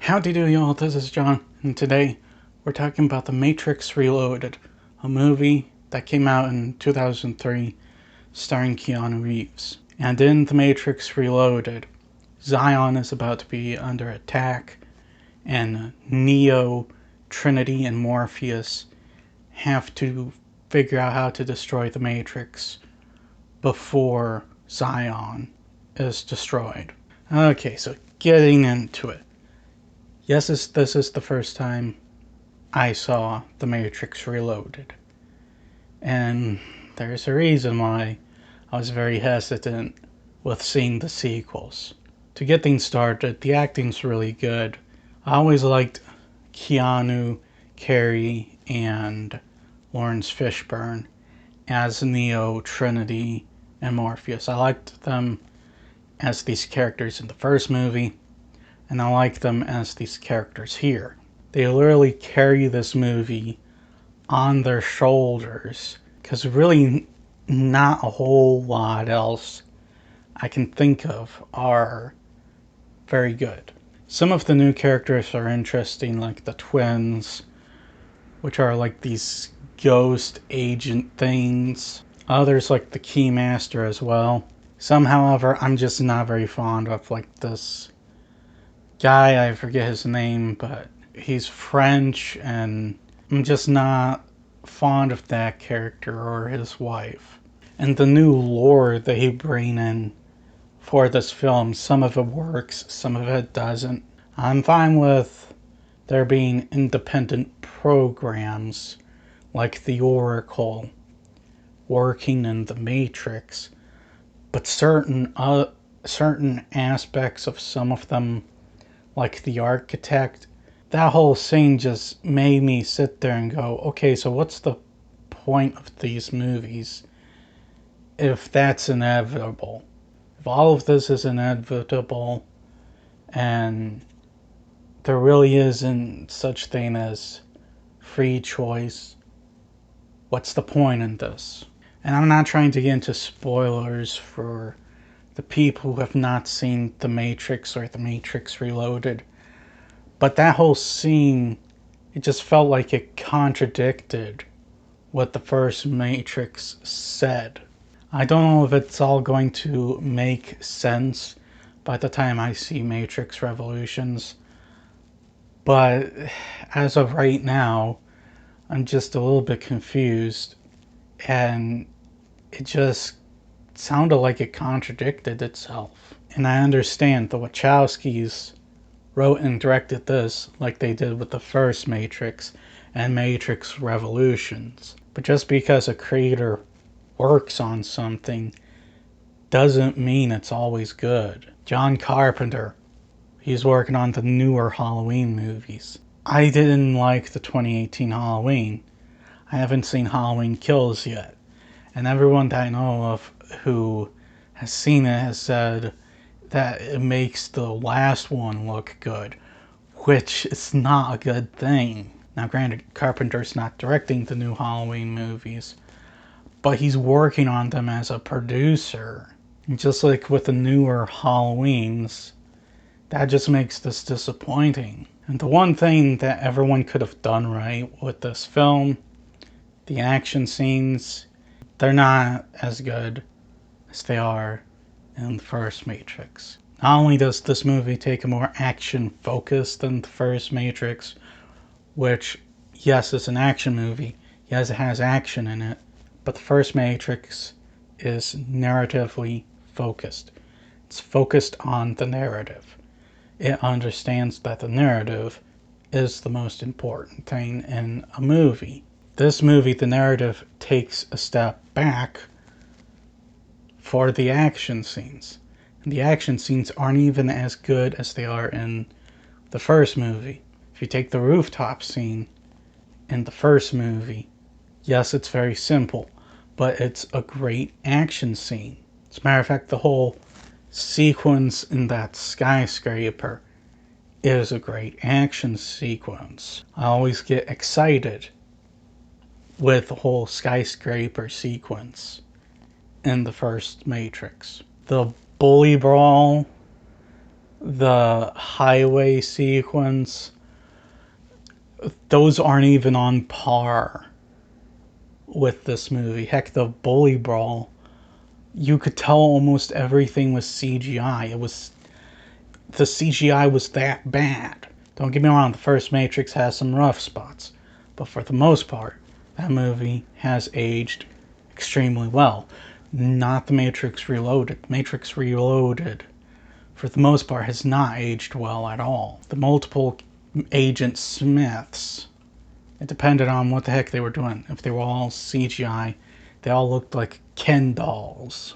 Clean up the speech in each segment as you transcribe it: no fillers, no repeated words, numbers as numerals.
Howdy do y'all, this is John, and today we're talking about The Matrix Reloaded, a movie that came out in 2003 starring Keanu Reeves. And in The Matrix Reloaded, Zion is about to be under attack, and Neo, Trinity, and Morpheus have to figure out how to destroy the Matrix before Zion is destroyed. Okay, so getting into it. Yes, this is the first time I saw The Matrix Reloaded. And there's a reason why I was very hesitant with seeing the sequels. To get things started, the acting's really good. I always liked Keanu, Carey, and Lawrence Fishburne as Neo, Trinity, and Morpheus. I liked them as these characters in the first movie, and I like them as these characters here. They literally carry this movie on their shoulders, because really not a whole lot else I can think of are very good. Some of the new characters are interesting, like the twins, which are like these ghost agent things. Others like the Keymaster as well. Some, however, I'm just not very fond of, like this guy, I forget his name, but he's French, and I'm just not fond of that character or his wife. And the new lore they bring in for this film, some of it works, some of it doesn't. I'm fine with there being independent programs like the Oracle working in the Matrix, but certain aspects of some of them, like the architect, that whole scene just made me sit there and go, okay, so what's the point of these movies if that's inevitable? If all of this is inevitable and there really isn't such thing as free choice, what's the point in this? And I'm not trying to get into spoilers for the people who have not seen The Matrix or The Matrix Reloaded, but that whole scene, it just felt like it contradicted what the first Matrix said. I don't know if it's all going to make sense by the time I see Matrix Revolutions, but as of right now, I'm just a little bit confused, and it just sounded like it contradicted itself. And I understand the Wachowskis wrote and directed this like they did with the first Matrix and Matrix Revolutions. But just because a creator works on something doesn't mean it's always good. John Carpenter, he's working on the newer Halloween movies. I didn't like the 2018 Halloween. I haven't seen Halloween Kills yet. And everyone that I know of who has seen it has said that it makes the last one look good, which is not a good thing. Now granted, Carpenter's not directing the new Halloween movies, but he's working on them as a producer. And just like with the newer Halloweens, that just makes this disappointing. And the one thing that everyone could have done right with this film, the action scenes, they're not as good as they are in the first Matrix. Not only does this movie take a more action focus than the first Matrix, which, yes, is an action movie, yes, it has action in it, but the first Matrix is narratively focused. It's focused on the narrative. It understands that the narrative is the most important thing in a movie. This movie, the narrative takes a step back for the action scenes. And the action scenes aren't even as good as they are in the first movie. If you take the rooftop scene in the first movie, yes, it's very simple, but it's a great action scene. As a matter of fact, the whole sequence in that skyscraper is a great action sequence. I always get excited with the whole skyscraper sequence in the first Matrix. The bully brawl the highway sequence, those aren't even on par with this movie. Heck, the bully brawl, you could tell almost everything was CGI. The CGI was that bad. Don't get me wrong, the first Matrix has some rough spots, but for the most part, that movie has aged extremely well. Not the Matrix Reloaded. Matrix Reloaded, for the most part, has not aged well at all. The multiple Agent Smiths, it depended on what the heck they were doing. If they were all CGI, they all looked like Ken dolls.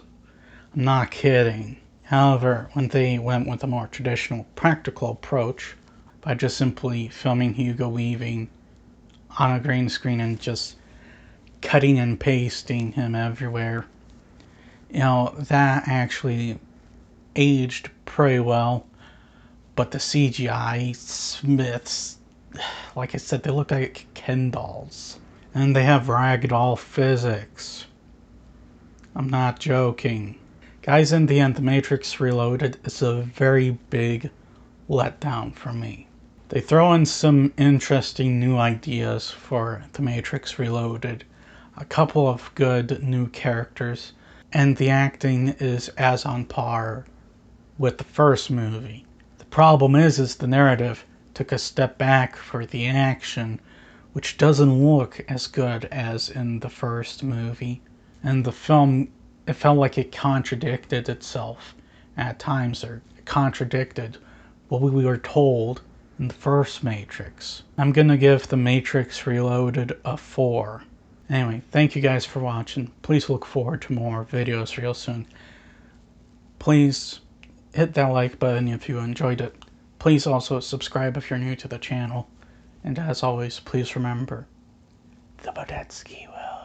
I'm not kidding. However, when they went with a more traditional practical approach, by just simply filming Hugo Weaving on a green screen and just cutting and pasting him everywhere, that actually aged pretty well. But the CGI Smiths, like I said, they look like Ken dolls. And they have ragdoll physics. I'm not joking. Guys, in the end, The Matrix Reloaded is a very big letdown for me. They throw in some interesting new ideas for The Matrix Reloaded, a couple of good new characters, and the acting is as on par with the first movie. The problem is the narrative took a step back for the action, which doesn't look as good as in the first movie. And the film, it felt like it contradicted itself at times, or it contradicted what we were told in the first Matrix. I'm gonna give The Matrix Reloaded a 4. Anyway, thank you guys for watching. Please look forward to more videos real soon. Please hit that like button if you enjoyed it. Please also subscribe if you're new to the channel. And as always, please remember, the Bodetsky will.